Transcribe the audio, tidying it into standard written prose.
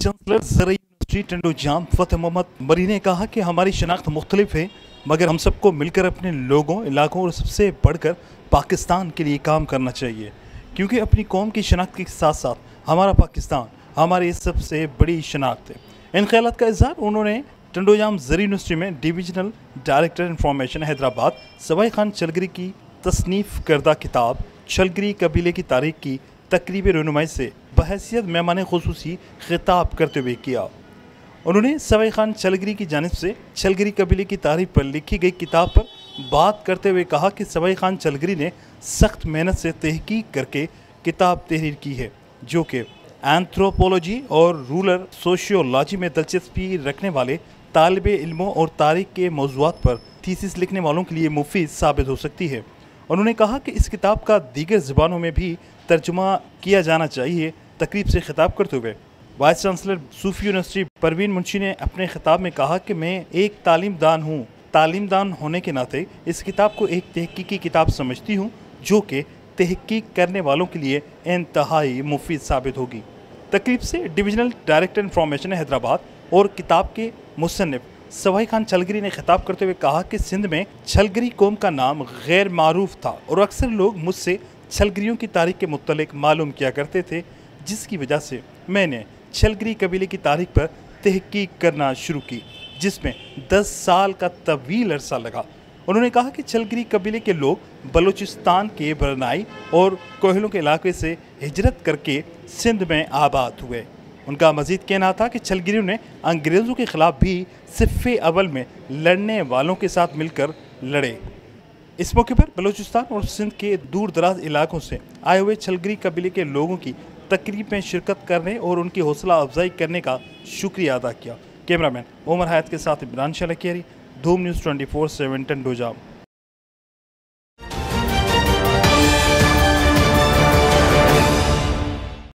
Chancellor ज़राई university Tando Jam फ़तेह मोहम्मद मरी ने कहा कि हमारी शनाख्त मुख्तलिफ है, मगर हम सबको मिलकर अपने लोगों, इलाकों और सबसे बढ़कर पाकिस्तान के लिए काम करना चाहिए, क्योंकि अपनी कौम की शनाख्त के साथ साथ हमारा पाकिस्तान हमारी सबसे बड़ी शनाख्त है। इन ख्यालात का इज़हार उन्होंने टंडोजाम ज़राई यूनिवर्सिटी में divisional director information Hyderabad Sawai Khan Chalgari की तसनीफ़ करदा किताब चलगरी कबीले की तारीख की तकरीब रहनुमाई से बहैसियत मेहमान खुसूसी खिताब करते हुए किया। उन्होंने सवाई खान चलगरी की जानिब से चलगरी कबीले की तारीख पर लिखी गई किताब पर बात करते हुए कहा कि सवाई खान चलगरी ने सख्त मेहनत से तहकीक करके किताब तहरीर की है, जो कि एंथ्रोपोलॉजी और रूरल सोशियोलॉजी में दिलचस्पी रखने वाले तालिबे इल्मों और तारीख के मौज़ूआत पर थीसिस लिखने वालों के लिए मुफीद साबित हो सकती है। उन्होंने कहा कि इस किताब का दीगर ज़बानों में भी तर्जुमा किया जाना चाहिए। तकरीब से खिताब करते हुए वाइस चांसलर सूफी यूनिवर्सिटी परवीन मुंशी ने अपने खिताब में कहा कि मैं एक तालीमदान हूँ। तालीमदान होने के नाते इस किताब को एक तहकीकी किताब समझती हूँ, जो कि तहकीक करने वालों के लिए इंतहाई मुफीद साबित होगी। तकरीब से डिविजनल डायरेक्टर इंफॉर्मेशन हैदराबाद और किताब के मुसन्निफ सवाई खान चलगरी ने खिताब करते हुए कहा कि सिंध में छलगरी कौम का नाम गैर मारूफ था और अक्सर लोग मुझसे छलगरियों की तारीख के मुतल्लिक मालूम किया करते थे, जिसकी वजह से मैंने छलगरी कबीले की तारीख पर तहकीक करना शुरू की, जिसमें 10 साल का तवील अरसा लगा। उन्होंने कहा कि छलगरी कबीले के लोग बलूचिस्तान के बरनाई और कोहलों के इलाके से हिजरत करके सिंध में आबाद हुए। उनका मजीद कहना था कि छलगरियों ने अंग्रेज़ों के ख़िलाफ़ भी सिफ़े अव्वल में लड़ने वालों के साथ मिलकर लड़े। इस मौके पर बलूचिस्तान और सिंध के दूर दराज इलाकों से आए हुए छलगरी कबीले के लोगों की तकरीब में शिरकत करने और उनकी हौसला अफजाई करने का शुक्रिया अदा किया। कैमरामैन उमर हयात के साथ इमरान शलकियारी, धूम न्यूज़ 24/7 टंडोजाम।